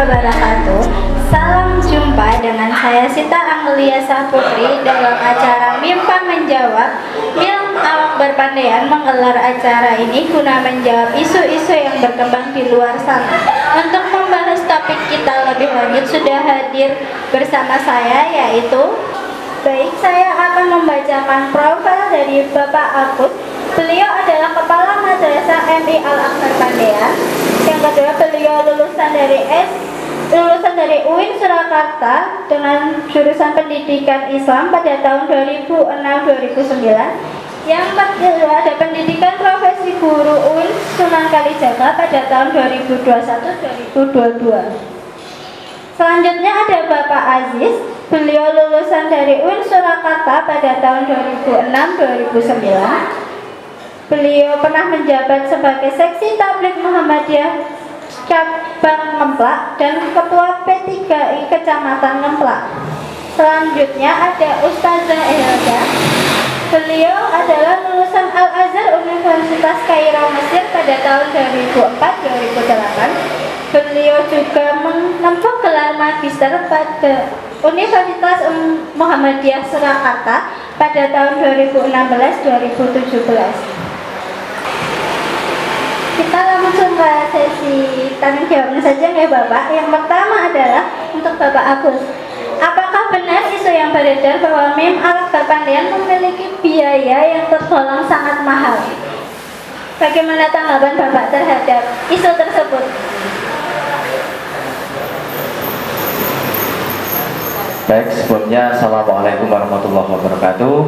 wabarakatuh. Salam jumpa dengan saya Sita Anglia Saputri dalam acara Mimpa Menjawab. Mim Awak Berpandaian menggelar acara ini guna menjawab isu-isu yang berkembang di luar sana. Untuk membahas topik kita lebih lanjut sudah hadir bersama saya, yaitu saya akan membacakan profil dari Bapak Agus. Beliau adalah Kepala Madrasah MI Al-Akbar Pandaian. Yang kedua, beliau lulusan dari UIN Surakarta dengan jurusan Pendidikan Islam pada tahun 2006-2009. Yang kedua, ada pendidikan profesi guru UIN Sunan Kalijaga pada tahun 2021-2022. Selanjutnya ada Bapak Aziz. Beliau lulusan dari UIN Surakarta pada tahun 2006-2009. Beliau pernah menjabat sebagai Seksi Tabligh Muhammadiyah Cabang Ngemplak dan Ketua P3I Kecamatan Ngemplak. Selanjutnya ada Ustazah Elda. Beliau adalah lulusan Al-Azhar Universitas Kairo Mesir pada tahun 2004-2008. Beliau juga menempuh gelar magister pada Universitas Muhammadiyah Surakarta pada tahun 2016-2017. Kita langsung ke sesi tanya jawabnya saja ya Bapak. Yang pertama adalah untuk Bapak Agus. Apakah benar isu yang beredar bahwa Mim Al-Akbar Pandaian memiliki biaya yang tergolong sangat mahal? Bagaimana tanggapan Bapak terhadap isu tersebut? Baik, sebelumnya Assalamualaikum warahmatullahi wabarakatuh.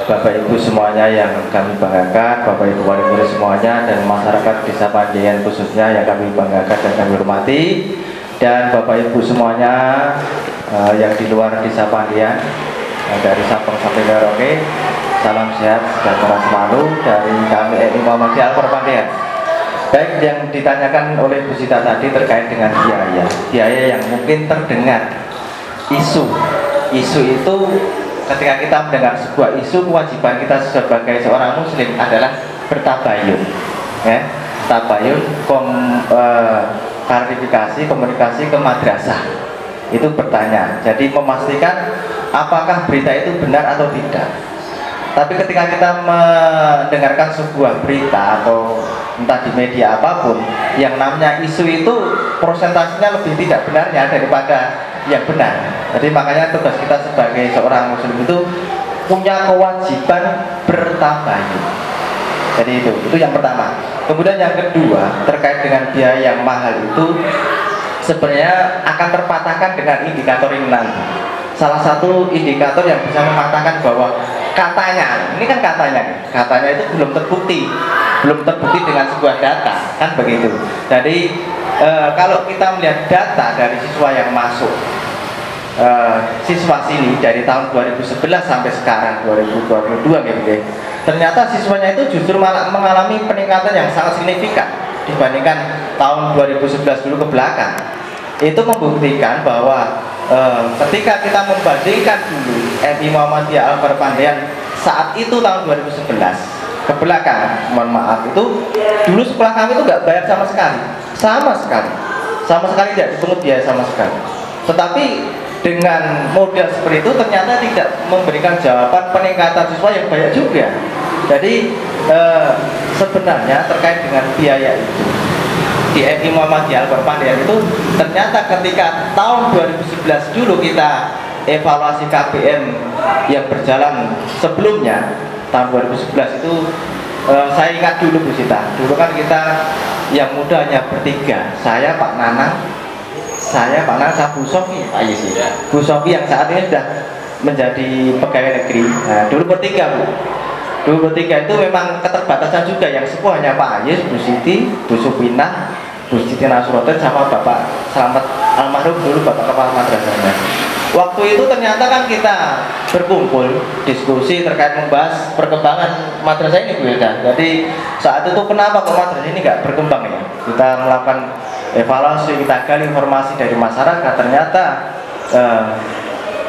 Bapak Ibu semuanya yang kami banggakan, Bapak Ibu wali murid semuanya, dan masyarakat Desa Pandaian khususnya yang kami banggakan dan kami hormati, dan Bapak Ibu semuanya yang di luar Desa Pandaian, dari Sabang sampai Merauke, salam sehat sejahtera selalu dari kami MI Muhammadiyah Al-Akbar Pandaian. Baik, yang ditanyakan oleh Bu Sita tadi terkait dengan biaya yang mungkin terdengar isu itu. Ketika kita mendengar sebuah isu, kewajiban kita sebagai seorang muslim adalah bertabayun, ya, tabayun, klarifikasi, komunikasi ke madrasah, itu bertanya, jadi memastikan apakah berita itu benar atau tidak. Tapi ketika kita mendengarkan sebuah berita atau entah di media apapun, yang namanya isu itu prosentasenya lebih tidak benarnya daripada yang benar. Jadi makanya tugas kita sebagai seorang muslim itu punya kewajiban bertabayun. Jadi itu yang pertama. Kemudian yang kedua, terkait dengan biaya yang mahal itu sebenarnya akan terpatahkan dengan indikator ini nanti. Salah satu indikator yang bisa mematahkan bahwa katanya itu belum terbukti dengan sebuah data, kan begitu. Jadi kalau kita melihat data dari siswa yang masuk, siswa sini dari tahun 2011 sampai sekarang 2022 gitu, ternyata siswanya itu justru malah mengalami peningkatan yang sangat signifikan dibandingkan tahun 2011 dulu ke belakang. Itu membuktikan bahwa ketika kita membandingkan dulu MI Muhammadiyah Al-Akbar Pandaian saat itu tahun 2011 ke belakang, mohon maaf, itu dulu sekolah kami itu nggak bayar sama sekali tidak dipungut biaya sama sekali. Tetapi dengan model seperti itu ternyata tidak memberikan jawaban peningkatan siswa yang banyak juga. Jadi sebenarnya terkait dengan biaya itu di MI Muhammadiyah Al-Akbar Pandaian itu ternyata ketika tahun 2011 dulu kita evaluasi KBM yang berjalan sebelumnya tahun 2011 itu saya ingat dulu Bu Sita, dulu kan kita yang muda hanya bertiga, saya Pak Nanang, saya Bu Sofi, Bu Sofi yang saat ini sudah menjadi pegawai negeri. Nah, dulu bertiga itu memang keterbatasan juga, yang sepuh hanya Pak Ayes, Bu Siti, Bu Supinah, Bu Siti Nasroten, sama Bapak Selamat almarhum dulu Bapak Kepala Madrasahnya. Waktu itu ternyata kan kita berkumpul diskusi terkait membahas perkembangan madrasah ini Bu Hilda. Jadi saat itu kenapa kok madrasah ini nggak berkembang ya? Kita melakukan evaluasi, kita gali informasi dari masyarakat. Ternyata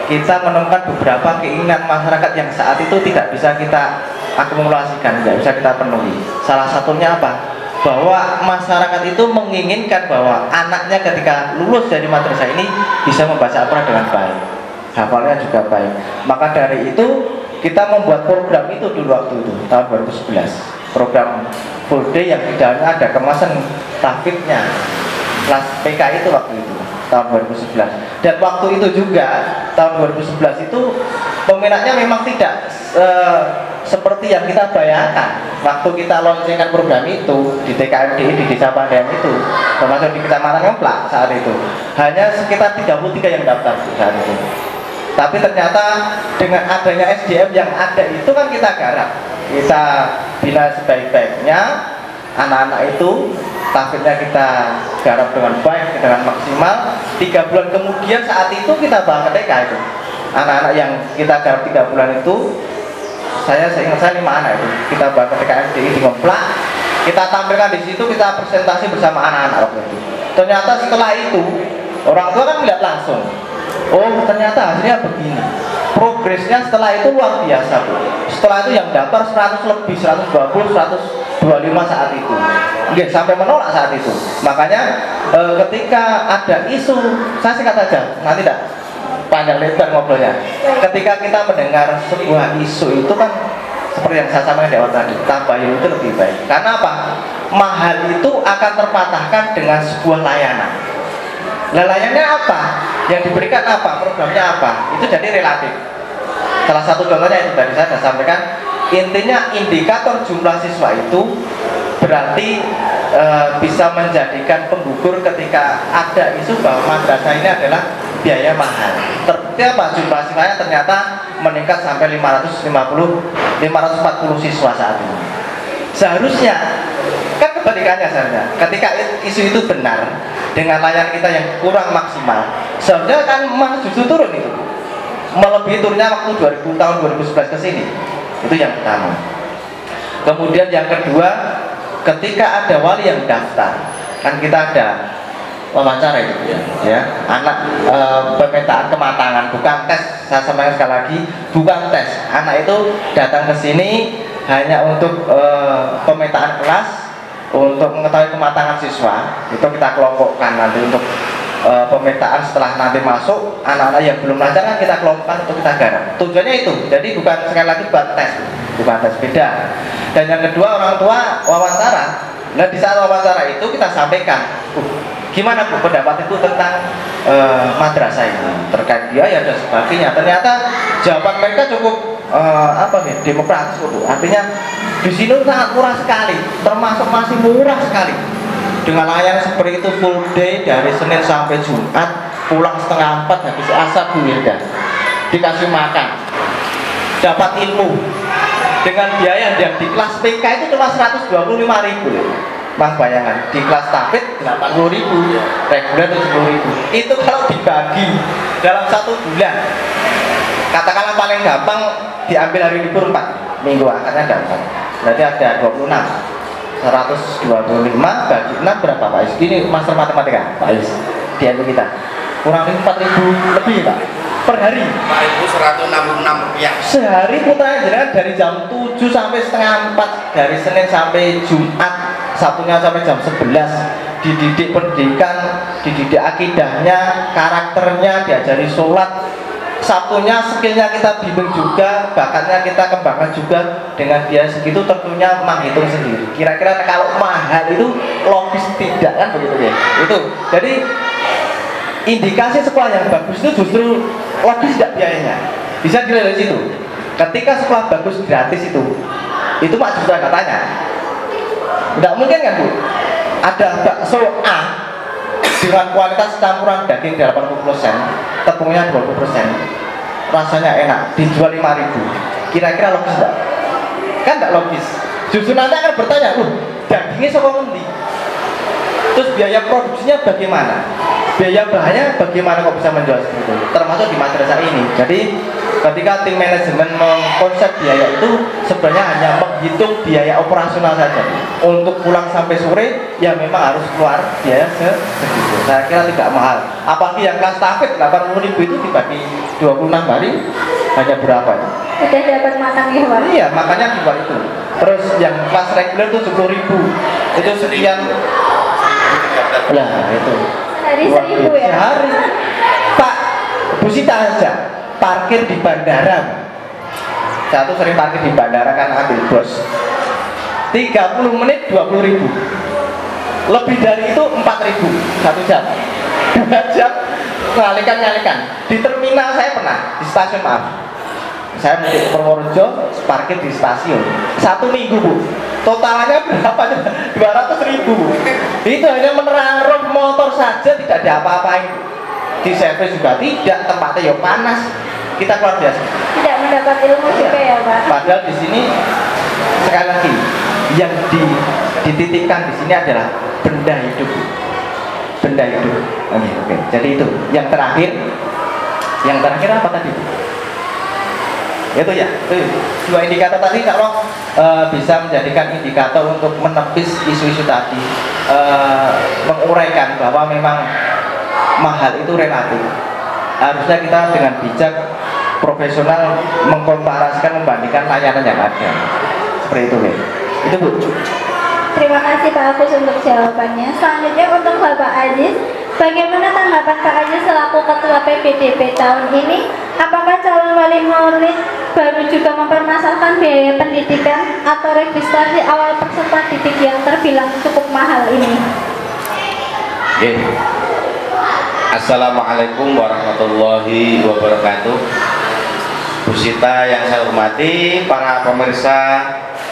kita menemukan beberapa keinginan masyarakat yang saat itu tidak bisa kita akumulasikan, tidak bisa kita penuhi. Salah satunya apa? bahwa masyarakat itu menginginkan bahwa anaknya ketika lulus dari madrasah ini bisa membaca Al-Quran dengan baik, hafalnya juga baik. Maka dari itu kita membuat program itu dulu waktu itu tahun 2011, program full day yang di dalamnya ada kemasan tahfidnya kelas PK itu waktu itu tahun 2011. Dan waktu itu juga tahun 2011 itu peminatnya memang tidak seperti yang kita bayangkan waktu kita launchingkan program itu di TKMDI di Desa Pandean itu, termasuk di Kecamatan Ngemplak saat itu hanya sekitar 33 yang daftar saat itu. Tapi ternyata dengan adanya SDM yang ada itu kan kita garap, kita bina sebaik-baiknya anak-anak itu, tahfidnya kita garap dengan baik, dengan maksimal. 3 bulan kemudian saat itu kita bawa ke TK itu anak-anak yang kita garap 3 bulan itu, saya ingat saya 5 anak itu kita bawa ke TKMDI di Ngemplak, kita tampilkan di situ, kita presentasi bersama anak-anak waktu itu. Ternyata setelah itu orang tua kan melihat langsung, oh ternyata hasilnya begini, progresnya setelah itu luar biasa Bu. Setelah itu yang daftar 100 lebih, 120, 125 saat itu, nggak sampai menolak saat itu. Makanya ketika ada isu, saya singkat saja, nanti tidak panjang lebar ngobrolnya. Ketika kita mendengar sebuah isu itu kan seperti yang saya sampaikan di awal tadi, tabayun itu lebih baik. Karena apa? Mahal itu akan terpatahkan dengan sebuah layanan. Nah, layannya apa? Yang diberikan apa? Programnya apa? Itu jadi relatif. Salah satu contohnya itu tadi saya sudah sampaikan. Intinya indikator jumlah siswa itu berarti bisa menjadikan penggugur ketika ada isu bahwa madrasah ini adalah biaya mahal. Terbukti apa? Jumlah siswanya ternyata meningkat sampai 540 siswa saat ini. Seharusnya kan kebalikannya seharusnya. Ketika isu itu benar dengan layanan kita yang kurang maksimal, seharusnya kan malah justru turun itu, melebihi turunnya waktu tahun 2011 ke sini. Itu yang pertama. Kemudian yang kedua, ketika ada wali yang daftar, kan kita ada wawancara itu ya, anak pemetaan kematangan, bukan tes. Saya sampaikan sekali lagi, bukan tes. Anak itu datang ke sini hanya untuk pemetaan kelas, untuk mengetahui kematangan siswa. Itu kita kelompokkan nanti untuk pemetaan. Setelah nanti masuk anak-anak yang belum lancar kan kita kelompokkan untuk kita garap. Tujuannya itu, jadi bukan sekali lagi buat tes, bukan tes, beda. Dan yang kedua, orang tua wawancara. Nah, di saat wawancara itu kita sampaikan, gimana Bu pendapat Ibu tentang madrasah ini terkait biaya dan sebagainya. Ternyata jawaban mereka cukup demokratis Bu. Artinya di sini sangat murah sekali, termasuk masih murah sekali. Dengan layanan seperti itu full day dari Senin sampai Jumat, pulang setengah 4 habis asar Bu Wilda, dikasih makan, dapat ilmu dengan biaya yang di kelas PK itu cuma 125.000 Mas, bayangan di kelas tahfidz 80.000, reguler 70.000. Itu kalau dibagi dalam 1 bulan, katakanlah paling gampang diambil hari libur 4 minggu, akadnya gampang, berarti ada 26. 125 bagi 6 berapa Pak Is? Ini master matematika Pak Is di NU kita kurang lebih 4.000 lebih Pak per hari. 4.166 rupiah sehari putranya jenengan dari jam 7 sampai setengah 4, dari Senin sampai Jumat, Sabtunya sampai jam 11, dididik pendidikan, dididik akidahnya, karakternya, diajari sholat. Sabtunya skillnya kita bimbing juga, bakatnya kita kembangkan juga. Dengan biaya segitu tentunya menghitung sendiri. Kira-kira kalau mahal itu logis tidak kan begitu ya? Itu. Jadi indikasi sekolah yang bagus itu justru logis tidak biayanya. Bisa dilihat dari situ. Ketika sekolah bagus gratis itu Mak justru nggak tanya. Tidak mungkin kan Bu? Ada bakso A dengan kualitas campuran daging 80%, tepungnya 20%, rasanya enak, dijual 5.000. Kira-kira logis enggak? Kan enggak logis. Justru nanti akan bertanya, dagingnya saka ngendi? Terus biaya produksinya bagaimana? Biaya bahannya bagaimana kok bisa menjual seperti itu? Termasuk di madrasah ini. Jadi ketika tim manajemen mengkonsep biaya itu sebenarnya hanya menghitung biaya operasional saja. Untuk pulang sampai sore ya memang harus keluar biaya segitu. Saya kira tidak mahal. Apalagi yang kelas tahfidz 80.000 itu dibagi 26 hari hanya berapa ya? Udah dapat matang ya Pak? Iya, makanya dibuat itu. Terus yang kelas reguler itu 10.000 Itu sekian. Lah itu. Hari 1000 ya. Sehari. Pak, Bu Sita aja parkir di bandara. Saya tuh sering parkir di bandara kan ambil bos. 30 menit 20.000. Lebih dari itu 4.000 1 jam. 2 jam nyalikan. Di terminal saya pernah, di stasiun maaf. Saya mudik ke Purworejo, parkir di stasiun 1 minggu Bu. Totalnya berapa? 200.000 Bu. Itu hanya menerang motor saja, tidak ada apa-apain. Di servis juga tidak, tempatnya ya panas. Kita keluar biasa. Tidak mendapat ilmu juga ya Pak. Padahal di sini sekali lagi yang dititipkan di sini adalah benda hidup. Benda hidup. Oke. Jadi itu yang terakhir. Yang terakhir apa tadi? Itu ya. Dua indikator tadi kalau bisa menjadikan indikator untuk menepis isu-isu tadi, menguraikan bahwa memang mahal itu relatif. Harusnya kita dengan bijak profesional mengkomparasikan, membandingkan layanan yang ada. Seperti itu ya. Itu Bu. Terima kasih Pak Agus untuk jawabannya. Selanjutnya untuk Bapak Aziz, bagaimana tanggapan Pak Aziz selaku Ketua PPDB tahun ini? Apakah calon wali murid baru juga mempermasalahkan biaya pendidikan atau registrasi awal peserta didik yang terbilang cukup mahal ini? Oke. Assalamualaikum warahmatullahi wabarakatuh. Bu Sita yang saya hormati, para pemirsa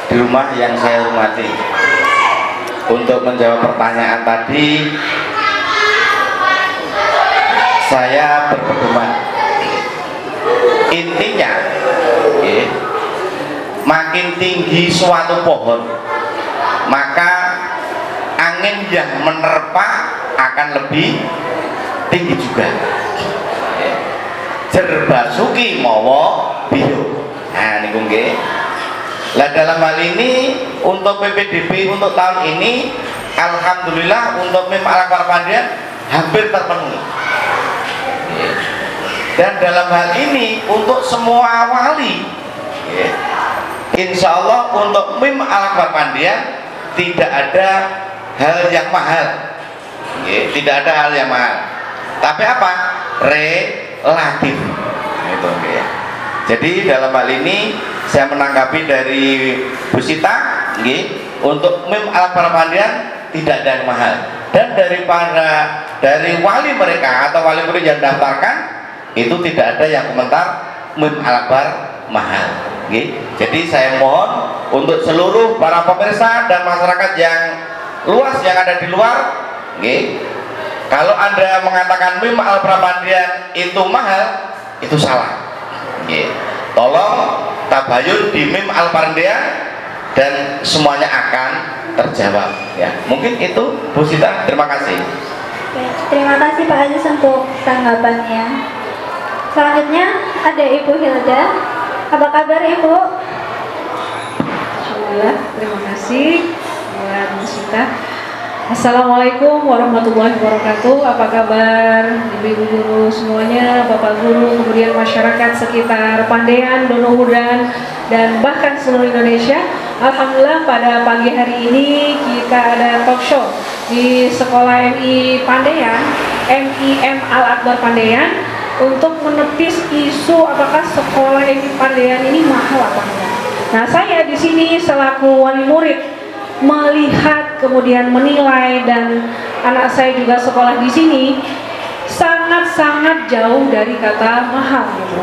di rumah yang saya hormati. Untuk menjawab pertanyaan tadi, saya berpedoman. Intinya, makin tinggi suatu pohon, maka angin yang menerpa akan lebih tinggi juga. Jerbasuki mawa biyo. Nah niku nggih. Lah dalam hal ini untuk PPDB untuk tahun ini alhamdulillah untuk MIM Al-Akbar Pandian hampir terpenuhi. Dan dalam hal ini untuk semua wali, insya Allah untuk MIM Al-Akbar Pandian tidak ada hal yang mahal. Tidak ada hal yang mahal. Tapi apa? Relatif. Itu ya. Jadi dalam hal ini saya menanggapi dari Bu Sita, untuk MIM Al-Akbar Pandian tidak ada yang mahal. Dan dari wali mereka atau wali murid yang daftarkan itu tidak ada yang komentar MIM Al-Akbar mahal. Jadi saya mohon untuk seluruh para pemirsa dan masyarakat yang luas yang ada di luar, kalau Anda mengatakan MIM Al-Akbar Pandian itu mahal, itu salah. Tolong tabayun di MIM Al-Akbar Pandian dan semuanya akan terjawab. Ya, mungkin itu Bu Sita. Terima kasih. Terima kasih Pak Aziz untuk tanggapannya. Selanjutnya ada Ibu Hilda. Apa kabar Ibu? Alhamdulillah, terima kasih buat Bu Sita. Assalamualaikum warahmatullahi wabarakatuh. Apa kabar ibu-ibu guru semuanya, bapak guru, kemudian masyarakat sekitar Pandean, Donohudan, dan bahkan seluruh Indonesia. Alhamdulillah pada pagi hari ini kita ada talk show di Sekolah MI Pandean, MIM Al-Akbar Pandean, untuk menepis isu apakah sekolah MI Pandean ini mahal apa enggak. Nah, saya di sini selaku wali murid melihat kemudian menilai, dan anak saya juga sekolah di sini, sangat-sangat jauh dari kata mahal gitu.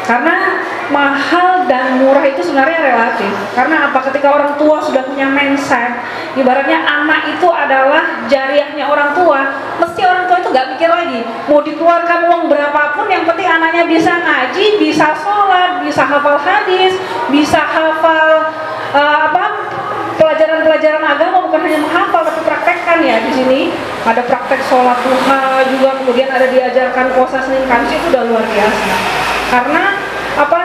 Karena mahal dan murah itu sebenarnya relatif. Karena apa? Ketika orang tua sudah punya mindset, ibaratnya anak itu adalah jariahnya orang tua, mesti orang tua itu gak mikir lagi mau dikeluarkan uang berapapun, yang penting anaknya bisa ngaji, bisa sholat, bisa hafal hadis, bisa hafal pelajaran-pelajaran agama, bukan hanya menghafal tapi praktekkan ya. Di sini ada praktek sholat duha juga, kemudian ada diajarkan puasa Senin Kamis, itu udah luar biasa. Karena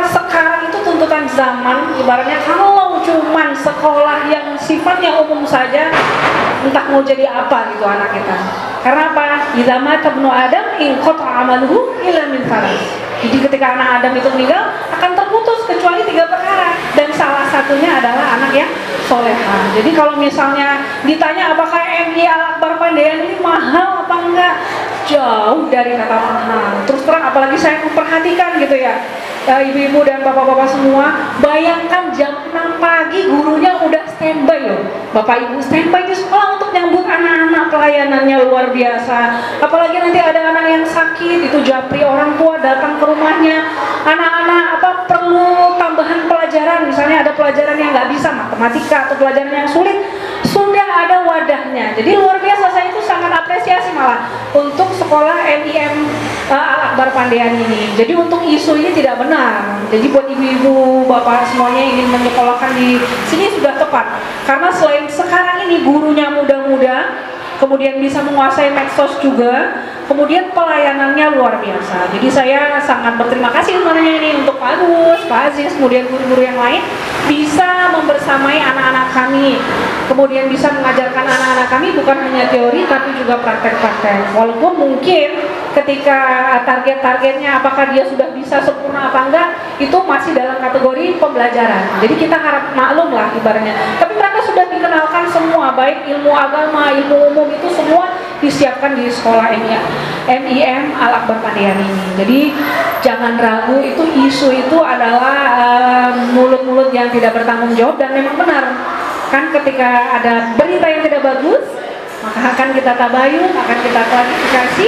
sekarang itu tuntutan zaman, ibaratnya kalau cuman sekolah yang sifatnya umum saja, entah mau jadi apa gitu anak kita. Karena apa? Idza mata ibnu Adam in qata'a amaluhu illa min thalath. Jadi ketika anak Adam itu meninggal akan terputus kecuali 3 perkara, dan salah satunya adalah anak yang soleha. Jadi kalau misalnya ditanya apakah MI Al Akbar Pandean ini mahal apa enggak, jauh dari kata mahal. Terus terang, apalagi saya memperhatikan gitu ya, ibu-ibu dan bapak-bapak semua, bayangkan jam 6 pagi gurunya udah standby loh. Bapak ibu standby di sekolah untuk nyambut anak-anak, pelayanannya luar biasa. Apalagi nanti ada anak yang sakit, itu japri orang tua datang ke rumahnya. Anak-anak perlu tambahan pelajaran, misalnya ada pelajaran yang nggak bisa matematika atau pelajaran yang sulit, sudah ada wadahnya. Jadi luar biasa, saya itu sangat apresiasi malah untuk sekolah MIM Al Akbar Pandean ini. Jadi untuk isu ini tidak benar. Jadi buat ibu-ibu, bapak semuanya yang ingin menyekolahkan di sini sudah tepat. Karena selain sekarang ini gurunya muda-muda, kemudian bisa menguasai medsos juga, kemudian pelayanannya luar biasa. Jadi saya sangat berterima kasih sebenarnya ini untuk Pak Agus, Pak Aziz, kemudian guru-guru yang lain bisa membersamai anak-anak kami, kemudian bisa mengajarkan anak-anak kami bukan hanya teori tapi juga praktek-praktek. Walaupun mungkin ketika target-targetnya apakah dia sudah bisa sempurna apa enggak, itu masih dalam kategori pembelajaran. Jadi kita harap maklum lah ibaratnya. Tapi mereka sudah dikenalkan semua, baik ilmu agama, ilmu umum, itu semua disiapkan di sekolah MIM Al Akbar Pandean ini. Jadi jangan ragu, itu isu itu adalah mulut-mulut yang tidak bertanggung jawab, dan memang benar kan ketika ada berita yang tidak bagus, maka akan kita tabayun, akan kita klarifikasi.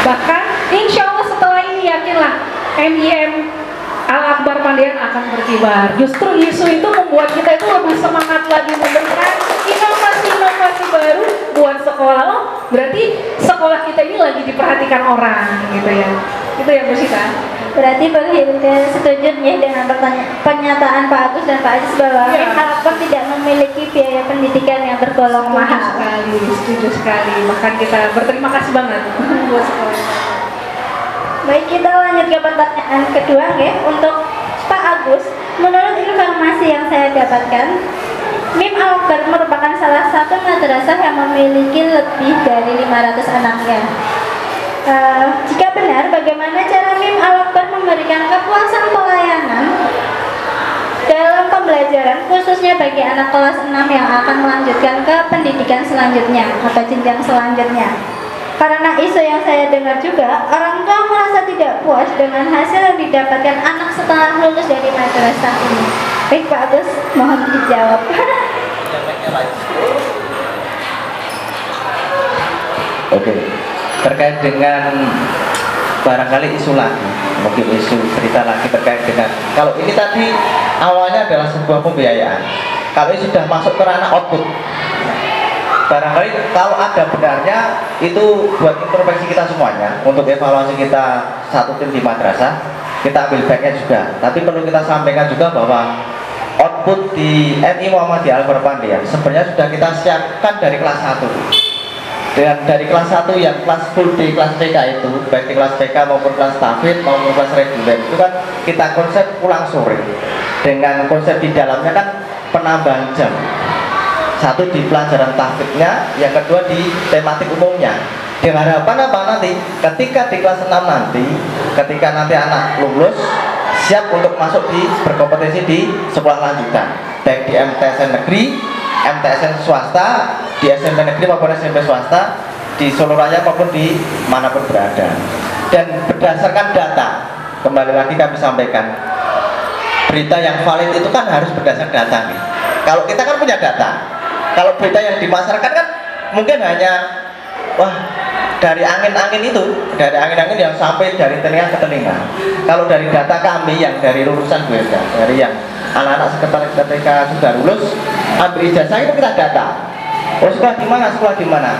Bahkan insya Allah setelah ini yakinlah MIM Al Akbar Pandean akan berkibar. Justru isu itu membuat kita itu lebih semangat lagi memberikan inovasi-inovasi baru buat sekolah. Oh, berarti sekolah kita ini lagi diperhatikan orang gitu ya. Itu ya Bu Sita. Berarti Bang Hilda setuju ya dengan pernyataan Pak Agus dan Pak Aziz bahwa MIM Al Akbar tidak memiliki biaya pendidikan yang tergolong mahal. Setuju sekali. Bahkan kita berterima kasih banget buat sekolah. Baik, kita lanjut ke pertanyaan kedua ya. Untuk Pak Agus, menurut informasi yang saya dapatkan, MIM Al Akbar merupakan salah satu madrasah yang memiliki lebih dari 500 anaknya. Jika benar, bagaimana cara MIM Al Akbar memberikan kepuasan pelayanan dalam pembelajaran, khususnya bagi anak kelas 6 yang akan melanjutkan ke pendidikan selanjutnya atau jenjang selanjutnya? Karena isu yang saya dengar juga, orang tua merasa tidak puas dengan hasil yang didapatkan anak setelah lulus dari madrasah ini. Baik Pak Agus, mohon dijawab. Oke, terkait dengan barangkali isu lagi, mungkin isu cerita lagi terkait dengan, kalau ini tadi awalnya adalah sebuah pembiayaan, kalau ini sudah masuk ke ranah output, barangkali kalau ada benarnya itu buat introspeksi kita semuanya, untuk evaluasi kita satu tim di madrasah, kita ambil baiknya juga. Tapi perlu kita sampaikan juga bahwa output di MI Muhammadiyah Al Akbar Pandean sebenarnya sudah kita siapkan dari kelas 1. Dan dari kelas 1 yang kelas full day, kelas TK itu, baik di kelas TK maupun kelas tahfidz maupun kelas reguler, itu kan kita konsep pulang sore dengan konsep di dalamnya kan penambahan jam. Satu di pelajaran tahfidznya, yang kedua di tematik umumnya. Dengan harapan apa nanti? Ketika di kelas 6 nanti, ketika nanti anak lulus, siap untuk masuk di berkompetensi di sekolah lanjutan, baik di MTSN negeri, MTSN swasta, di SMP negeri maupun SMP swasta, di Solo Raya maupun di manapun berada. Dan berdasarkan data, kembali lagi kami sampaikan, berita yang valid itu kan harus berdasarkan data nih. Kalau kita kan punya data, kalau berita yang di masyarakat kan mungkin hanya wah dari angin-angin itu, dari angin-angin yang sampai dari telinga ke telinga. Kalau dari data kami yang dari lulusan BSK, dari yang anak-anak sekretaris ketika sudah lulus ambil ijazah itu kita data. Oh sekolah di mana, sekolah di mana?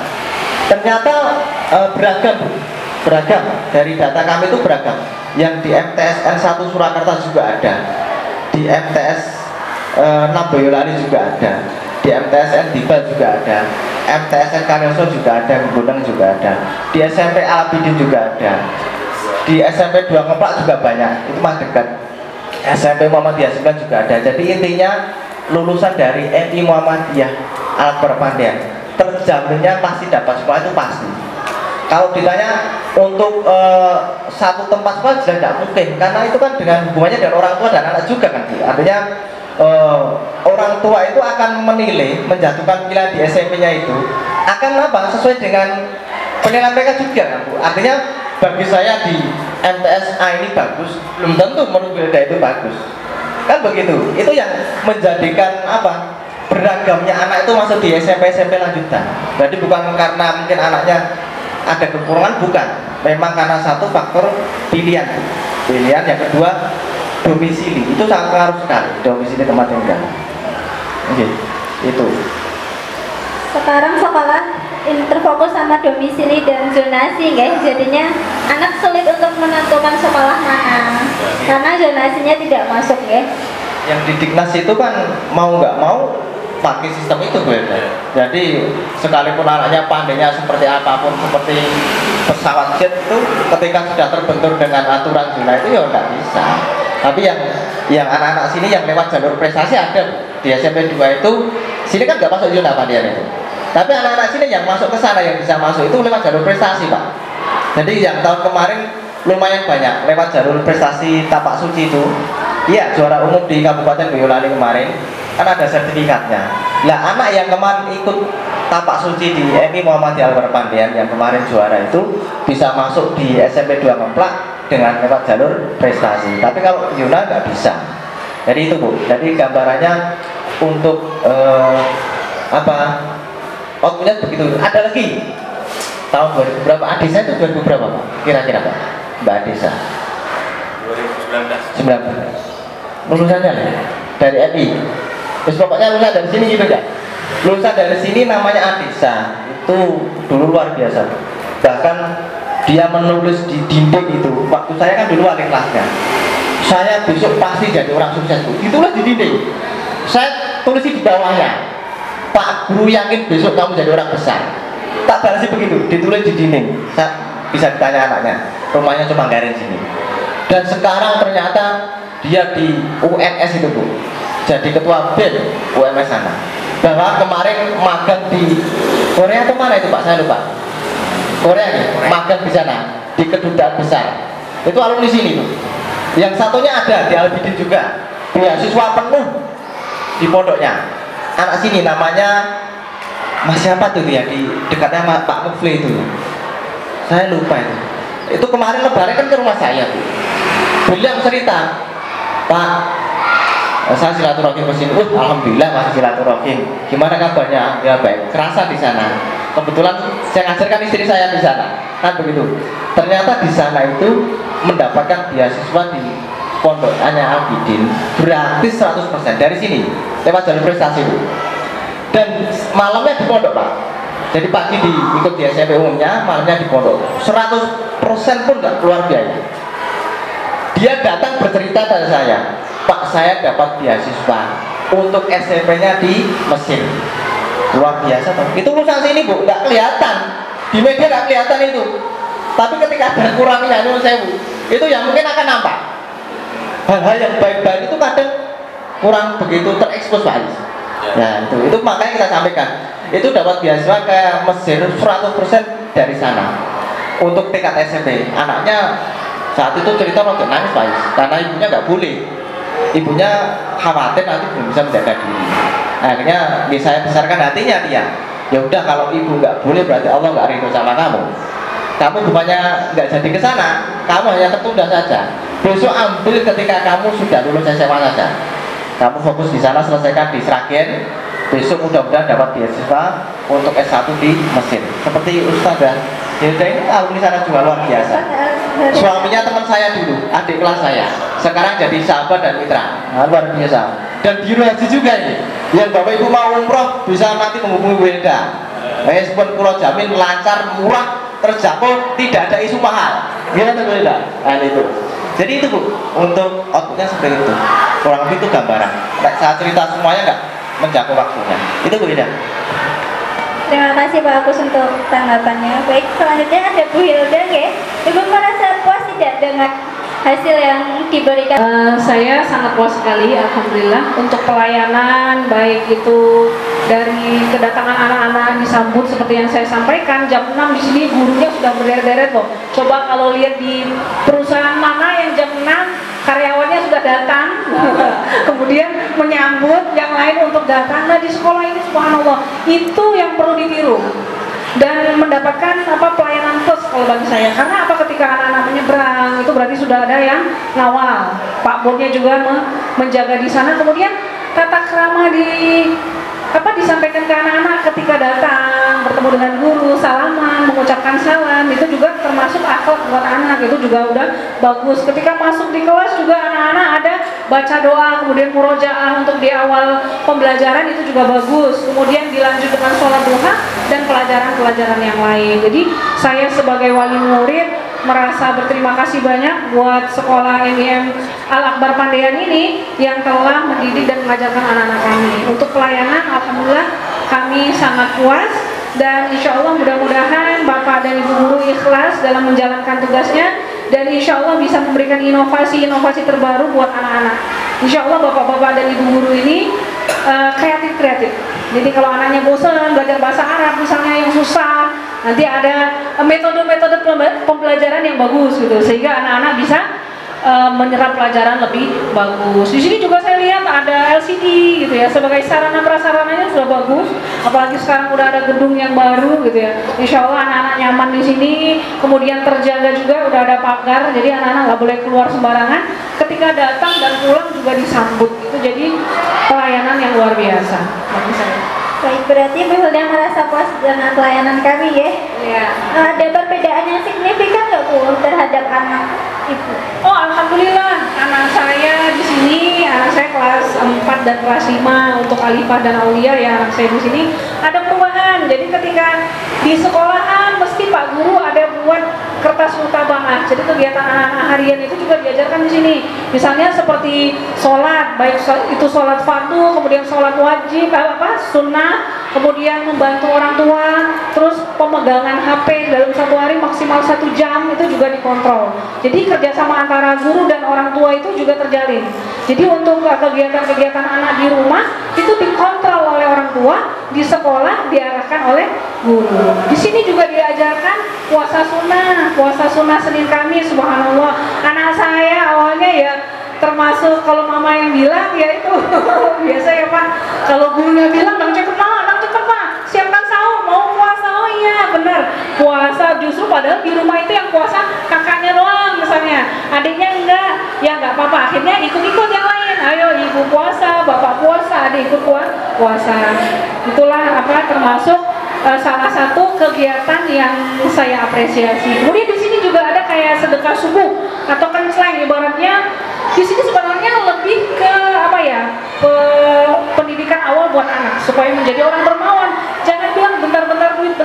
Ternyata beragam. Dari data kami itu beragam. Yang di MTSN 1 Surakarta juga ada, di MTS 6 Boyolali juga ada, di MTSN Dibal juga ada, MTSN Karyoso juga ada, Gunung juga ada, di SMP Al-Abidin juga ada, di SMP 2 Ngeplak juga banyak, itu masih dekat. SMP Muhammadiyah 9 juga ada. Jadi intinya lulusan dari MI Muhammadiyah Al Akbar Pandean terjaminnya pasti dapat sekolah, itu pasti. Kalau ditanya untuk satu tempat sekolah sudah tidak mungkin, karena itu kan dengan hubungannya dengan orang tua dan anak juga kan. Artinya orang tua itu akan menilai, menjatuhkan pilihan di SMP-nya itu akan apa? Sesuai dengan penilaian mereka juga kan, Bu. Artinya bagi saya di MTSA ini bagus, belum tentu menurut Wilda itu bagus. Kan begitu. Itu yang menjadikan apa? Beragamnya anak itu masuk di SMP lanjutan. Jadi bukan karena mungkin anaknya ada kekurangan, bukan. Memang karena satu faktor pilihan. Pilihan, yang kedua domisili. Itu sangat pengaruh sekali, domisili tempat tinggal. Oke, itu. Sekarang sekolah terfokus sama domisili dan zonasi, guys. Jadinya anak sulit untuk menentukan sekolah mana karena zonasinya tidak masuk, guys. Yang di Diknas itu kan mau nggak mau pakai sistem itu, gue. Jadi sekalipun anaknya pandainya seperti apapun, seperti pesawat jet itu, ketika sudah terbentur dengan aturan zona itu ya nggak bisa. Tapi yang anak-anak sini yang lewat jalur prestasi ada di SMP 2 itu, sini kan nggak masuk zona pandian itu. Tapi anak-anak sini yang masuk ke sana, yang bisa masuk itu lewat jalur prestasi, Pak. Jadi yang tahun kemarin lumayan banyak lewat jalur prestasi tapak suci itu. Iya, juara umum di Kabupaten Boyolali kemarin kan ada sertifikatnya. Lah anak yang kemarin ikut tapak suci di MI Muhammadiyah Al-Perpandian yang kemarin juara itu bisa masuk di SMP 2 Ngeplak dengan lewat jalur prestasi. Tapi kalau Yuna nggak bisa. Jadi itu, Bu. Jadi gambarannya untuk apa? Outputnya begitu. Ada lagi tahun 2000 berapa? Adisa itu 2000 berapa, Pak? Kira-kira, Pak? Mbak Adisa 2019 lulusannya dari MI. Terus pokoknya lulusan dari sini gitu ya. Lulusan dari sini namanya Adisa. Itu dulu luar biasa. Bahkan dia menulis di dinding itu. Waktu saya kan dulu wali kelasnya. Saya besok pasti jadi orang sukses, Bu. Ditulis di dinding. Saya tulis di bawahnya. Pak Guru yakin besok kamu jadi orang besar. Tak balasi begitu, ditulis di dinding. Saya bisa ditanya anaknya. Rumahnya cuma garing sini. Dan sekarang ternyata dia di UNS itu, Bu. Jadi ketua BEM UMS sana. Bahwa kemarin magang di Korea atau mana itu, Pak? Saya lupa. Korea nih, magang di sana di kedutaan besar. Itu alumni sini, Bu. Yang satunya ada di Albidin juga. Beasiswa penuh di pondoknya. Anak sini namanya Mas siapa tuh dia di dekatnya Pak Mufli itu. Saya lupa itu. Itu kemarin lebaran kan ke rumah saya, Bu. Beliau cerita, Pak, saya silaturahim ke sini. Alhamdulillah masih silaturahim. Gimana kabarnya? Ya baik. Kerasa di sana. Kebetulan saya ngajarkan istri saya di sana. Kan begitu. Ternyata di sana itu mendapatkan beasiswa di pondoknya Albidin gratis 100% dari sini lewat jalur prestasi, Bu. Dan malamnya di pondok, Pak. Jadi pagi ikut di SMP umumnya, malamnya di pondok. 100% pun nggak keluar biaya. Dia datang bercerita pada saya, Pak, saya dapat beasiswa untuk SMP-nya di Mesir. Luar biasa, Pak. Itu lulusan sini, Bu, nggak kelihatan. Di media nggak kelihatan itu. Tapi ketika ada kurangnya, Bu, itu yang mungkin akan nampak. Hal-hal yang baik-baik itu kadang kurang begitu terekspos, Pak. Nah, itu makanya kita sampaikan. Itu dapat beasiswa ke Mesir 100% dari sana. Untuk tingkat SMP, anaknya saat itu cerita waktu nangis, Pak, karena ibunya nggak boleh. Ibunya khawatir nanti belum bisa menjaga diri. Akhirnya saya besarkan hatinya dia. Ya udah, kalau ibu nggak boleh berarti Allah nggak ridho sama kamu. Kamu bukannya nggak jadi ke sana, kamu hanya tertunda saja. Besok ambil ketika kamu sudah lulus SMA saja. Kamu fokus di sana, selesaikan di Sragen. Besok mudah-mudahan dapat beasiswa untuk S1 di Mesir. Seperti Ustazah Hilda ini alumni sana juga luar biasa. Suaminya teman saya dulu, adik kelas saya. Sekarang jadi sahabat dan mitra. Nah, luar biasa. Dan biru haji juga ini. Yang Bapak Ibu mau umroh bisa nanti menghubungi Wilda. Meskipun Pulau Jamin lancar, murah, terjangkau, tidak ada isu mahal. Gimana tuh Wilda? Nah, itu. Jadi itu, Bu, untuk outputnya seperti itu. Kurang lebih itu gambaran. Saya cerita semuanya nggak menjangkau waktunya. Itu Bu Hilda. Terima kasih Pak Agus untuk tanggapannya. Baik, selanjutnya ada Bu Hilda, ya. Ibu merasa puas tidak dengan hasil yang diberikan? Saya sangat puas sekali, alhamdulillah, untuk pelayanan, baik itu dari kedatangan anak-anak disambut seperti yang saya sampaikan. Jam 6 di sini gurunya sudah berderet-deret loh. Coba kalau lihat di perusahaan mana yang jam 6 karyawannya sudah sudah datang, kemudian menyambut yang lain untuk datang. Nah di sekolah ini subhanallah itu yang perlu ditiru dan mendapatkan pelayanan plus kalau bagi saya. Karena ketika anak-anak menyeberang itu berarti sudah ada yang ngawal. Pak Bodnya juga menjaga di sana. Kemudian tata krama disampaikan ke anak-anak ketika datang, bertemu dengan guru, salaman, mengucapkan salam, itu juga termasuk akhlak buat anak, itu juga udah bagus. Ketika masuk di kelas juga anak-anak ada baca doa, kemudian murojaah untuk di awal pembelajaran, itu juga bagus. Kemudian dilanjut dengan sholat duha dan pelajaran-pelajaran yang lain. Jadi saya sebagai wali murid merasa berterima kasih banyak buat sekolah MIM Al-Akbar Pandean ini yang telah mendidik dan mengajarkan anak-anak kami. Untuk pelayanan, alhamdulillah kami sangat puas dan insya Allah mudah-mudahan Bapak dan Ibu Guru ikhlas dalam menjalankan tugasnya dan insya Allah bisa memberikan inovasi-inovasi terbaru buat anak-anak. Insya Allah Bapak-Bapak dan Ibu Guru ini kreatif. Jadi kalau anaknya bosan belajar bahasa Arab misalnya yang susah, nanti ada metode-metode pembelajaran yang bagus gitu sehingga anak-anak bisa menyerap pelajaran lebih bagus. Di sini juga saya lihat ada LCD gitu ya, sebagai sarana prasarananya sudah bagus. Apalagi sekarang udah ada gedung yang baru gitu ya. Insya Allah anak-anak nyaman di sini. Kemudian terjaga juga, udah ada pagar, jadi anak-anak nggak boleh keluar sembarangan. Ketika datang dan pulang juga disambut. Itu jadi pelayanan yang luar biasa bagi saya. Baik, berarti Bu Hilda merasa puas dengan pelayanan kami ya? Iya. Ada perbedaan yang signifikan nggak Bu terhadap anak Ibu? Oh, alhamdulillah anak saya di sini, anak saya kelas 4 dan kelas 5 untuk Alifah dan Aulia ya, anak saya di sini ada perubahan. Jadi ketika di sekolahan mesti Pak Guru ada buat kertas mutaba'ah. Jadi kegiatan anak-anak harian itu juga diajarkan di sini. Misalnya seperti sholat, baik itu sholat fardu, kemudian sholat wajib, sunnah, kemudian membantu orang tua, terus pemegangan HP dalam satu hari maksimal 1 jam itu juga dikontrol. Jadi kerjasama antara guru dan orang tua itu juga terjalin. Jadi untuk kegiatan-kegiatan anak di rumah itu dikontrol oleh orang tua, di sekolah diarahkan oleh guru. Di sini juga diajarkan puasa sunnah Senin Kamis, subhanallah. Anak saya awalnya ya termasuk kalau mama yang bilang ya itu biasa ya Pak, kalau gurunya bilang nang cepet Pak, siapkan sahur, mau puasa. Oh iya benar, puasa. Justru padahal di rumah itu yang puasa kakaknya doang misalnya, adiknya enggak, ya enggak apa-apa, akhirnya ikut-ikut yang lain. Ayo ibu puasa, bapak puasa, adik ikut puasa. Itulah termasuk salah satu kegiatan yang saya apresiasi. Kemudian di sini juga ada kayak sedekah subuh atau kenceleng, ibaratnya di sini sebenarnya lebih ke pendidikan awal buat anak supaya menjadi orang dermawan. Jangan bilang bentar-bentar duit.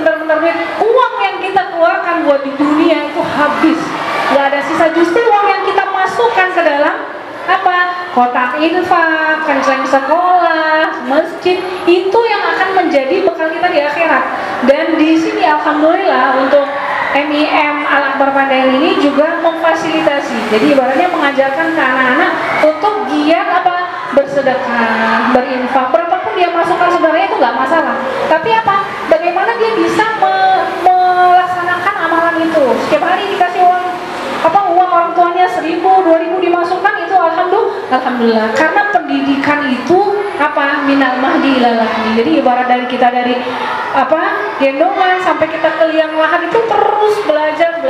Uang yang kita keluarkan buat di dunia itu habis, nggak ada sisa. Justru uang yang kita masukkan ke dalam kotak infak, kenceleng sekolah, masjid, itu yang akan menjadi bekal kita di akhirat. Dan di sini alhamdulillah untuk MIM Al-Akbar Pandean ini juga memfasilitasi. Jadi ibaratnya mengajarkan ke anak-anak untuk giat bersedekah, berinfak. Berapapun dia masukkan sebenarnya itu nggak masalah. Tapi bagaimana dia bisa melaksanakan amalan itu? Setiap hari dikasih uang orang tuanya 1.000, 2.000 dimasukkan, itu alhamdulillah. Karena pendidikan itu minal mahdi ilal lahdi. Jadi ibarat dari kita dari gendongan sampai kita ke liang lahat itu terus belajar,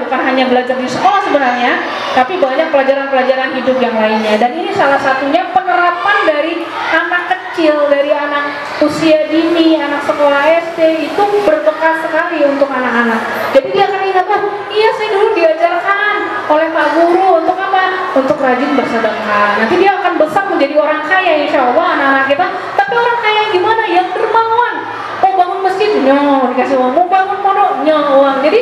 bukan hanya belajar di sekolah sebenarnya, tapi banyak pelajaran-pelajaran hidup yang lainnya. Dan ini salah satunya penerapan dari anak kecil, dari anak usia dini, anak sekolah SD itu berbekas sekali untuk anak-anak. Jadi dia akan ingat, iya saya dulu diajarkan oleh Pak Guru untuk untuk rajin bersedekah. Nanti dia akan besar menjadi orang kaya insya Allah anak-anak kita. Tapi orang kaya yang gimana? Yang dermawan. Mau bangun masjid, dikasih uang. Mau bangun pondok, uang. Jadi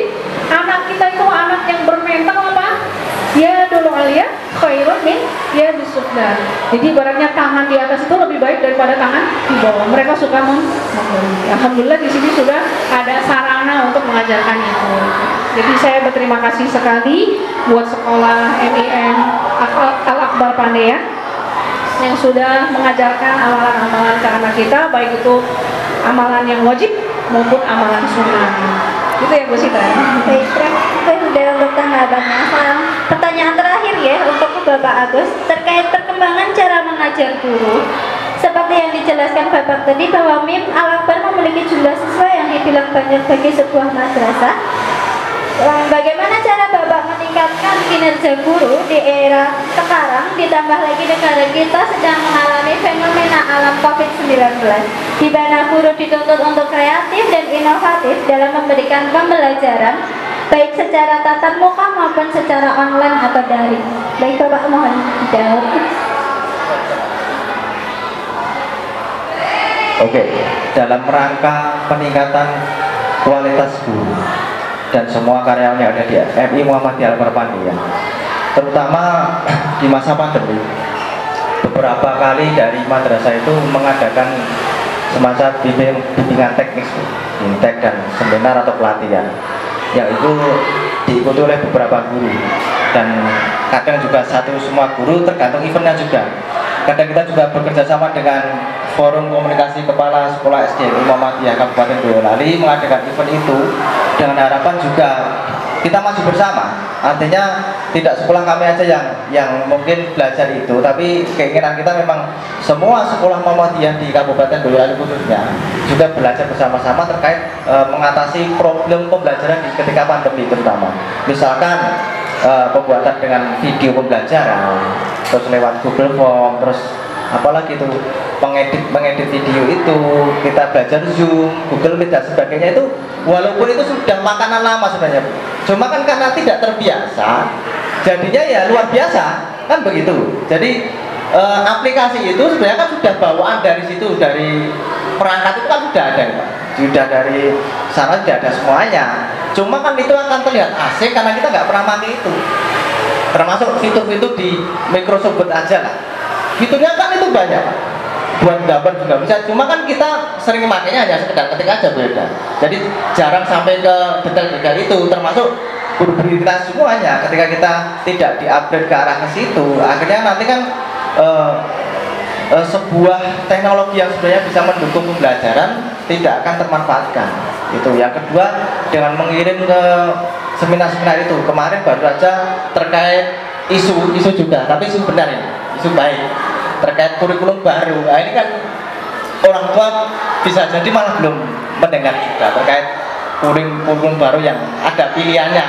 anak kita itu anak yang bermental ya dulu alia khairun min ya disufla. Jadi ibaratnya tangan di atas itu lebih baik daripada tangan di bawah. Mereka suka memberi. Alhamdulillah di sini sudah ada sarana untuk mengajarkan itu. Jadi saya berterima kasih sekali buat sekolah MIM Al-Akbar Pandean yang sudah mengajarkan amalan-amalan ke anak kita, baik itu amalan yang wajib maupun amalan sunnah. Gitu ya Bu Sita. Baik, sudah untuk tanggapannya. Pertanyaan terakhir nggih untuk Bapak Agus terkait perkembangan cara mengajar guru. Seperti yang dijelaskan Bapak tadi bahwa MIM Al-Akbar memiliki jumlah siswa yang dibilang banyak bagi sebuah madrasah. Bagaimana cara Bapak meningkatkan kinerja guru di era sekarang, ditambah lagi negara kita sedang mengalami fenomena alam COVID-19, di mana guru dituntut untuk kreatif dan inovatif dalam memberikan pembelajaran, baik secara tatap muka maupun secara online atau daring. Baik Bapak, mohon dijawab. Oke, dalam rangka peningkatan kualitas guru dan semua karyawan yang ada di MI Muhammadiyah Al-Perpandian, terutama di masa pandemi, beberapa kali dari madrasah itu mengadakan semacam bimbingan teknis, intek dan seminar atau pelatihan, yang itu diikuti oleh beberapa guru, dan kadang juga satu semua guru, tergantung eventnya juga. Kadang kita juga bekerja sama dengan Forum Komunikasi Kepala Sekolah SDN Muhammadiyah Kabupaten Boyolali mengadakan event itu dengan harapan juga kita maju bersama. Artinya tidak sekolah kami aja yang mungkin belajar itu, tapi keinginan kita memang semua sekolah Muhammadiyah di Kabupaten Boyolali khususnya juga belajar bersama-sama terkait mengatasi problem pembelajaran di ketika pandemi terutama. Misalkan pembuatan dengan video pembelajaran, terus lewat Google Form, terus apalagi itu mengedit video itu, kita belajar Zoom, Google Meet dan sebagainya. Itu walaupun itu sudah makanan lama sebenarnya, cuma kan karena tidak terbiasa jadinya ya luar biasa kan begitu. Jadi aplikasi itu sebenarnya kan sudah bawaan dari situ, dari perangkat itu kan sudah ada Pak, sudah dari sana sudah ada semuanya. Cuma kan itu akan terlihat asik karena kita nggak pernah pakai itu. Termasuk fitur-fitur di Microsoft Word aja lah. Fiturnya kan itu banyak, buat gambar juga bisa. Cuma kan kita sering makainya hanya sekedar ketik aja beda. Jadi jarang sampai ke detail-detail itu. Termasuk guru-guru kita semuanya. Ketika kita tidak di-upgrade ke arah ke situ, akhirnya nanti kan sebuah teknologi yang sebenarnya bisa mendukung pembelajaran tidak akan termanfaatkan. Itu yang kedua, dengan mengirim ke seminar-seminar itu. Kemarin baru aja terkait isu juga, tapi isu benar ini, isu baik terkait kurikulum baru. Nah, ini kan orang tua bisa jadi malah belum mendengar juga terkait kurikulum baru yang ada pilihannya.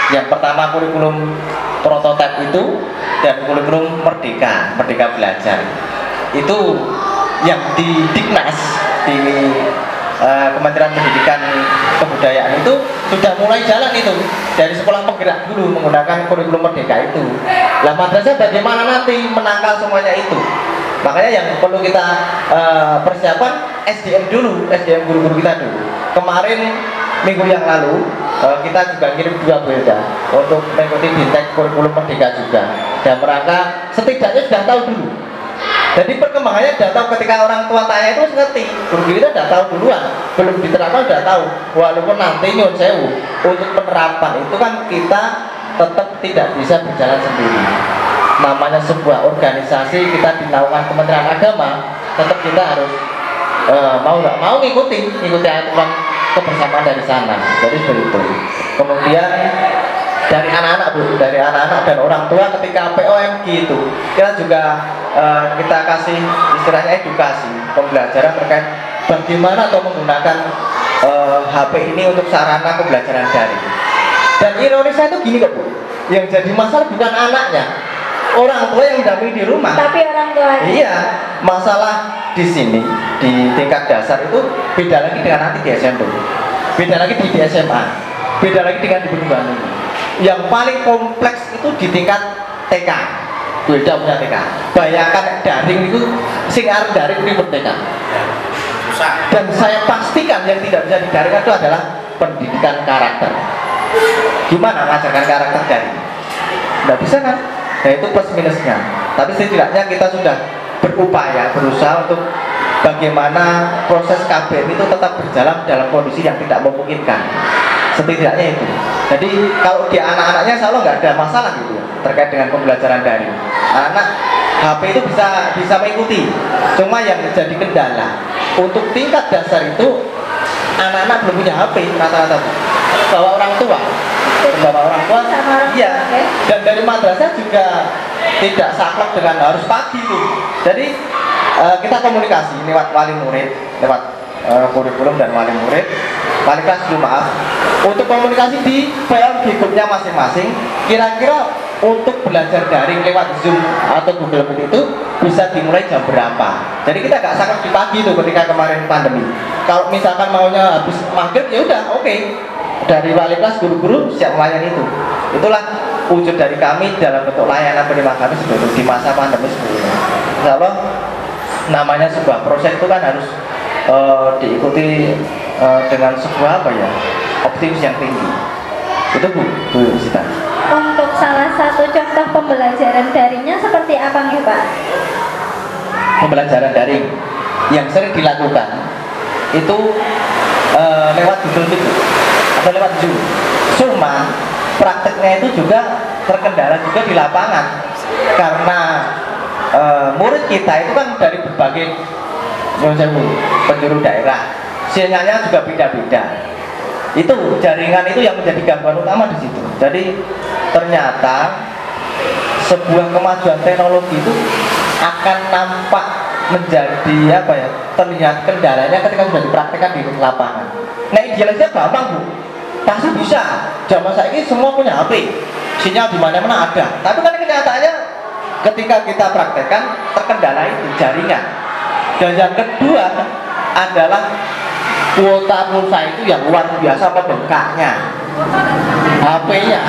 Yang pertama kurikulum prototipe itu, dan kurikulum merdeka belajar. Itu yang di Diknas, di Kementerian Pendidikan Kebudayaan itu sudah mulai jalan itu dari sekolah penggerak dulu menggunakan kurikulum merdeka itu. Lah madrasah bagaimana nanti menangkal semuanya itu? Makanya yang perlu kita persiapan SDM dulu, SDM guru-guru kita dulu. Kemarin minggu yang lalu kita juga kirim 2 berita untuk mengikuti bintek kurikulum merdeka juga, dan mereka setidaknya sudah tahu dulu. Jadi perkembangannya sudah tahu, ketika orang tua tanya itu ngerti, guru kita sudah tahu duluan, belum diterapkan sudah tahu. Walaupun nanti nyun sewu untuk penerapan itu kan kita tetap tidak bisa berjalan sendiri. Namanya sebuah organisasi, kita di naungan Kementerian Agama, tetap kita harus mau nggak mau ngikuti aturan kebersamaan dari sana. Jadi seperti itu. Kemudian dari anak-anak dan orang tua ketika POMG itu kita juga kita kasih istilahnya edukasi pembelajaran terkait bagaimana atau menggunakan HP ini untuk sarana pembelajaran daring. Dan ironisnya itu gini kok Bu, yang jadi masalah bukan anaknya, orang tua yang mendampingi di rumah, tapi orang tuanya. Iya, masalah di sini di tingkat dasar itu beda lagi dengan nanti di SMP, beda lagi di SMA, beda lagi dengan di perguruan tinggi. Yang paling kompleks itu di tingkat TK, beda punya TK. Bayangkan daring itu sing arep daring ini TK. Dan saya pastikan yang tidak bisa didaring itu adalah pendidikan karakter. Gimana mengajarkan karakter daring? Tidak bisa kan? Nah itu plus minusnya. Tapi setidaknya kita sudah berupaya, berusaha untuk bagaimana proses KBM itu tetap berjalan dalam kondisi yang tidak memungkinkan. Setidaknya itu. Jadi kalau di anak-anaknya insya Allah nggak ada masalah gitu terkait dengan pembelajaran daring. Anak HP itu bisa mengikuti. Cuma yang menjadi kendala untuk tingkat dasar itu anak-anak belum punya HP rata-rata. bawa orang tua, membawa orang tua, Sama orang tua, iya. oke. Dan dari madrasah juga tidak saklek dengan harus pagi tuh. Jadi kita komunikasi lewat wali murid, lewat kurikulum dan wali murid, wali kelas dulu maaf, untuk komunikasi di PLG grupnya masing-masing. Kira-kira untuk belajar daring lewat Zoom atau Google Meet itu bisa dimulai jam berapa? Jadi kita nggak saklek di pagi tuh ketika kemarin pandemi. Kalau misalkan maunya habis maghrib ya udah oke. Dari wali kelas guru-guru siap melayani itu. Itulah wujud dari kami dalam bentuk layanan penerima kami sebelum di masa pandemi sebelumnya. Insya Allah namanya sebuah proses itu kan harus diikuti dengan sebuah apa ya, optimis yang tinggi. Itu Bu Sita. Untuk salah satu contoh pembelajaran daringnya seperti apa nih Pak? Pembelajaran daring yang sering dilakukan itu lewat Google Meet atau lewat Zoom. Cuma prakteknya itu juga terkendala juga di lapangan karena murid kita itu kan dari berbagai penjuru daerah, sinyalnya juga beda-beda. Itu jaringan itu yang menjadi gangguan utama di situ. Jadi ternyata sebuah kemajuan teknologi itu akan nampak menjadi apa ya, terlihat kendalanya ketika sudah dipraktekkan di lapangan. Nah idealisnya gampang Bu, pasti bisa. Zaman saya ini semua punya HP, sinyal di mana-mana ada. Tapi kan kenyataannya ketika kita praktekkan terkendala itu jaringan. Dan yang kedua adalah kuota pulsa itu yang luar biasa membengkaknya, HP-nya.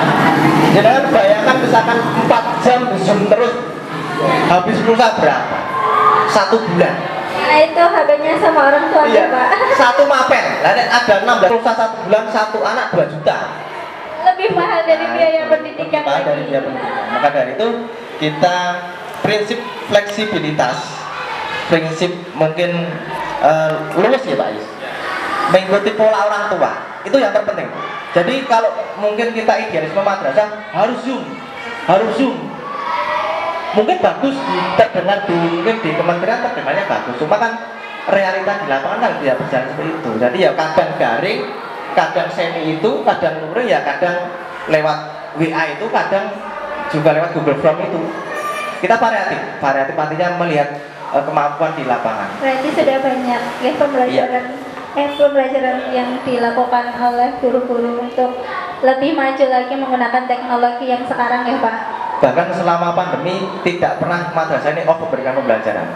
Jangan bayangkan misalkan 4 jam Zoom terus, habis pulsa berapa? 1 bulan. Nah itu HP-nya sama orang tua Iya, Pak. satu mapen. Lalu ada 16 pulsa 1 bulan, 1 anak 2 juta. Lebih mahal dari Nah, biaya itu pendidikan lebih mahal dari lagi. biaya pendidikan. Maka dari itu kita prinsip fleksibilitas, prinsip mungkin lulus ya Pak Is, mengikuti pola orang tua itu yang terpenting. Jadi kalau mungkin kita idealisme madrasah harus zoom, mungkin bagus terdengar mungkin di kementerian terdengarnya bagus, cuma kan realita di lapangan kan tidak berjalan seperti itu. Jadi ya kadang daring, kadang semi itu, kadang luring, ya kadang lewat WA itu, kadang juga lewat Google Form itu. Kita variatif artinya melihat kemampuan di lapangan. Berarti sudah banyak ya pembelajaran yang dilakukan oleh guru-guru untuk lebih maju lagi menggunakan teknologi yang sekarang ya Pak. Bahkan selama pandemi tidak pernah madrasah ini off memberikan pembelajaran.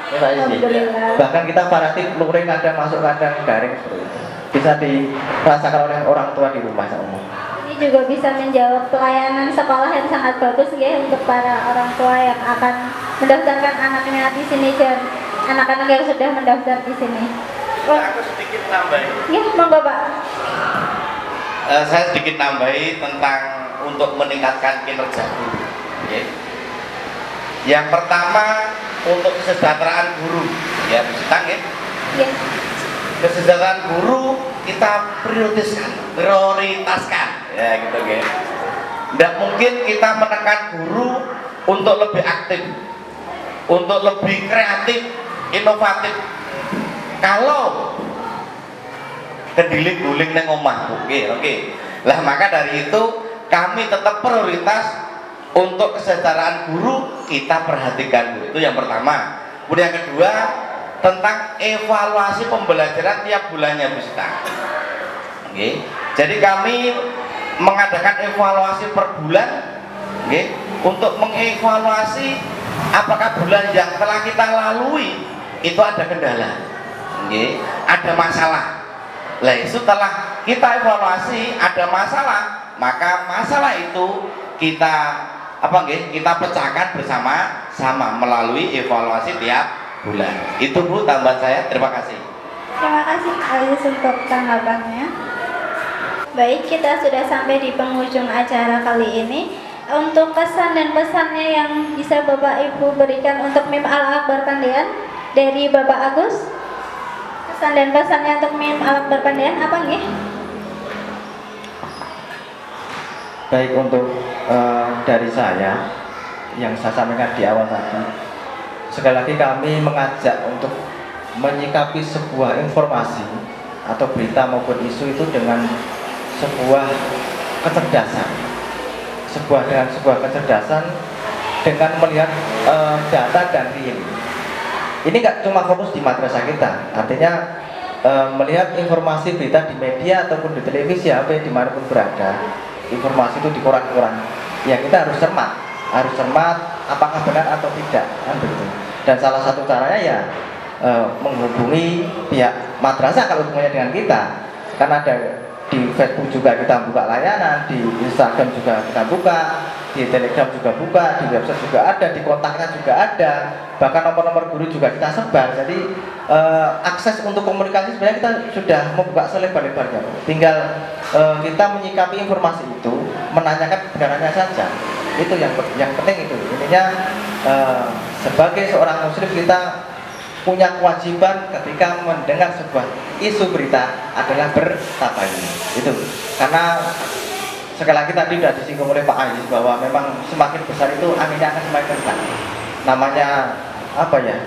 Ini Pak Isi. Alhamdulillah. Bahkan kita variatif luring, kadang masuk, kadang daring seperti itu. Bisa dirasakan oleh orang tua di rumah sama. Ini juga bisa menjawab pelayanan sekolah yang sangat bagus ya untuk para orang tua yang akan mendaftarkan anaknya di sini dan anak-anak yang sudah mendaftar di sini. Aku sedikit nambahin. Ya, monggo Pak. Saya sedikit nambahi tentang untuk meningkatkan kinerja guru. Oke. Yang pertama untuk kesejahteraan guru, ya bisa ya. Ya. Kesejahteraan guru kita prioritaskan, ya gitu ya. Tidak mungkin kita menekan guru untuk lebih aktif, untuk lebih kreatif, inovatif. Kalau kedilik guling neng omah, oke. Lah maka dari itu kami tetap prioritas untuk kesejahteraan guru kita perhatikan dulu. Itu yang pertama. Kemudian yang kedua tentang evaluasi pembelajaran tiap bulannya Bu Sita. Oke. Jadi kami mengadakan evaluasi per bulan, oke, untuk mengevaluasi apakah bulan yang telah kita lalui itu ada kendala. Oke, ada masalah. Lah setelah kita evaluasi ada masalah, maka masalah itu kita kita pecahkan bersama-sama melalui evaluasi tiap bulan. Itu Bu tambahan saya. Terima kasih. Terima kasih Aziz untuk tanggapannya. Baik, kita sudah sampai di penghujung acara kali ini. Untuk kesan dan pesannya yang bisa Bapak Ibu berikan untuk MIM Al-Akbar Pandian dari Bapak Agus. Kesan dan pesannya untuk MIM Al-Akbar Pandian apa nih? Baik, untuk dari saya yang saya sampaikan di awal tadi, sekali lagi kami mengajak untuk menyikapi sebuah informasi atau berita maupun isu itu dengan sebuah kecerdasan, dengan sebuah kecerdasan dengan melihat data dan real. Ini nggak cuma fokus di madrasah kita, artinya melihat informasi berita di media ataupun di televisi apa dimanapun berada, informasi itu di koran-koran, ya kita harus cermat apakah benar atau tidak, kan begitu. Dan salah satu caranya ya menghubungi pihak madrasah kalau hubungannya dengan kita, karena ada di Facebook juga kita buka layanan, di Instagram juga kita buka, di Telegram juga buka, di website juga ada, di kontaknya juga ada, bahkan nomor-nomor guru juga kita sebar. Jadi akses untuk komunikasi sebenarnya kita sudah membuka selebar-lebarnya. Tinggal kita menyikapi informasi itu, menanyakan kebenarannya saja. Itu yang penting itu. Intinya sebagai seorang muslim kita punya kewajiban ketika mendengar sebuah isu berita adalah bertabayun. Itu karena sekali lagi tadi sudah disinggung oleh Pak Aziz bahwa memang semakin besar itu anginnya akan semakin kencang. Namanya apa ya?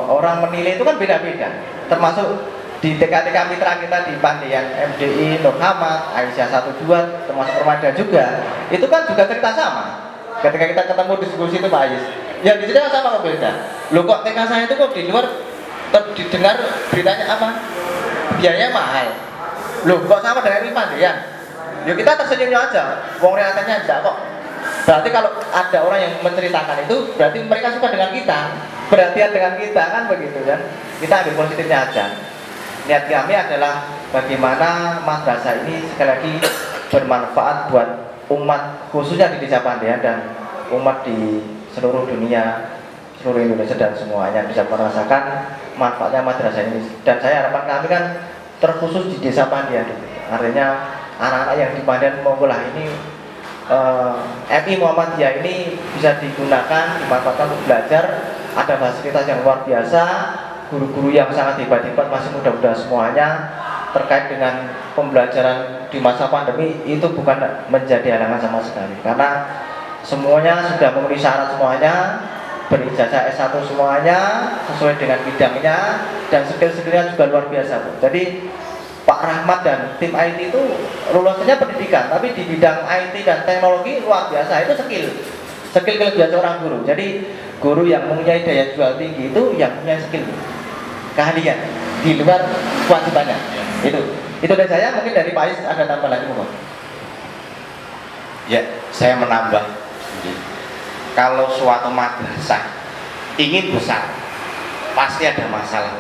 Orang menilai itu kan beda-beda. Termasuk di TK-TK mitra kita di Pandian, MDI, Nur Hamad, Aisyah 12, termasuk Permada juga. Itu kan juga cerita sama. Ketika kita ketemu diskusi itu Pak Aziz, yang di sini sama kok beda. Loh kok TK saya itu kok di luar didengar beritanya apa? Biayanya mahal. Loh kok sama dengan ini Pandian? Ya kita tersenyumnya aja, wong realitanya enggak kok. Berarti kalau ada orang yang menceritakan itu, berarti mereka suka dengan kita, perhatian dengan kita, kan begitu kan? Kita ambil positifnya aja. Niat kami adalah bagaimana madrasah ini sekali lagi bermanfaat buat umat, khususnya di Desa Pandian dan umat di seluruh dunia, seluruh Indonesia dan semuanya bisa merasakan manfaatnya madrasah ini. Dan saya harapan kami kan terkhusus di Desa Pandian, artinya anak-anak yang di Pandian Monggolah ini MI Muhammadiyah ini bisa digunakan, dimanfaatkan untuk belajar. Ada fasilitas yang luar biasa, guru-guru yang sangat hebat-hebat, masih muda-muda semuanya. Terkait dengan pembelajaran di masa pandemi itu bukan menjadi halangan sama sekali, karena semuanya sudah memenuhi syarat, semuanya berijazah S1 semuanya sesuai dengan bidangnya, dan skill-skillnya juga luar biasa. Jadi Pak Rahmat dan tim IT itu lulusannya pendidikan, tapi di bidang IT dan teknologi luar biasa. Itu skill kelebihan seorang guru. Jadi guru yang mempunyai daya jual tinggi itu yang punya skill, keahlian di luar kewajibannya. Itu dari saya. Mungkin dari Pak Is ada tambah lagi monggo. Ya, saya menambah. Kalau suatu madrasah ingin besar, pasti ada masalah.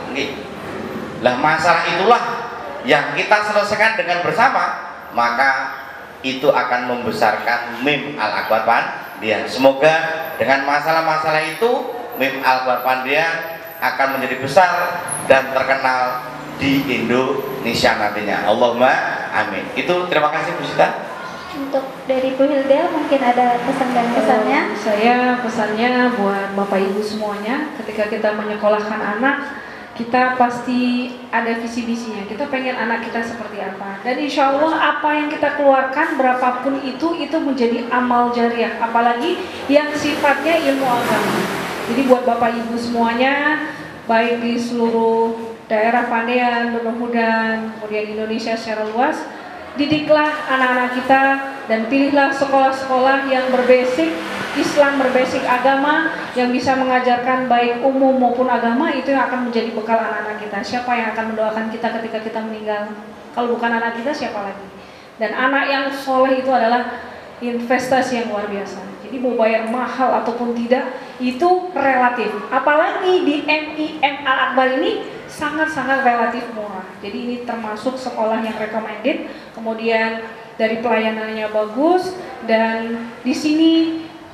Lah masalah itulah yang kita selesaikan dengan bersama, maka itu akan membesarkan MIM Al-Akbar Pandian. Semoga dengan masalah-masalah itu MIM Al-Akbar Pandian akan menjadi besar dan terkenal di Indonesia nantinya. Allahumma amin. Itu terima kasih Bu Sita. Untuk dari Bu Hilda mungkin ada pesan dan pesannya. Saya pesannya buat Bapak Ibu semuanya, ketika kita menyekolahkan anak, kita pasti ada visi-visinya. Kita pengen anak kita seperti apa. Dan insya Allah apa yang kita keluarkan berapapun itu menjadi amal jariah. Apalagi yang sifatnya ilmu agama. Jadi buat Bapak Ibu semuanya, baik di seluruh daerah Pandian, Donohudan, kemudian Indonesia secara luas, didiklah anak-anak kita dan pilihlah sekolah-sekolah yang berbasic Islam, berbasic agama, yang bisa mengajarkan baik umum maupun agama. Itu yang akan menjadi bekal anak-anak kita. Siapa yang akan mendoakan kita ketika kita meninggal? Kalau bukan anak kita, siapa lagi? Dan anak yang soleh itu adalah investasi yang luar biasa. Jadi mau bayar mahal ataupun tidak itu relatif. Apalagi di MIM Al-Akbar ini sangat-sangat relatif murah. Jadi ini termasuk sekolah yang recommended. Kemudian dari pelayanannya bagus, dan di sini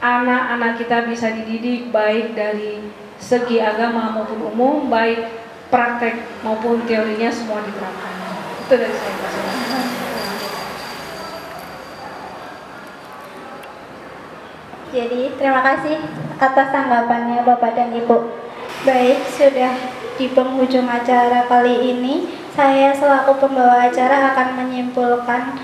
anak-anak kita bisa dididik baik dari segi agama maupun umum, baik praktek maupun teorinya semua diterapkan. Itu dari saya. Jadi terima kasih atas tanggapannya Bapak dan Ibu. Baik, sudah di penghujung acara kali ini, saya selaku pembawa acara akan menyimpulkan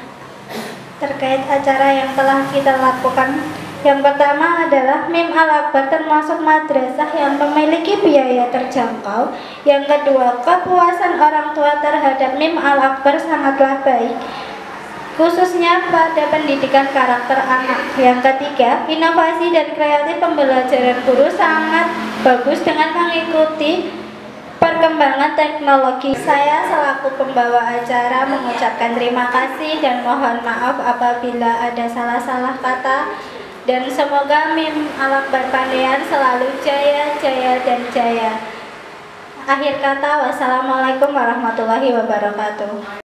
terkait acara yang telah kita lakukan Yang pertama adalah Mim Al-Akbar termasuk madrasah yang memiliki biaya terjangkau. Yang kedua, kepuasan orang tua terhadap Mim Al-Akbar sangatlah baik, khususnya pada pendidikan karakter anak. Yang ketiga, inovasi dan kreatif pembelajaran guru sangat bagus dengan mengikuti perkembangan teknologi. Saya selaku pembawa acara mengucapkan terima kasih dan mohon maaf apabila ada salah-salah kata, dan semoga Mim Al-Akbar Pandean selalu jaya, jaya, dan jaya. Akhir kata, wassalamualaikum warahmatullahi wabarakatuh.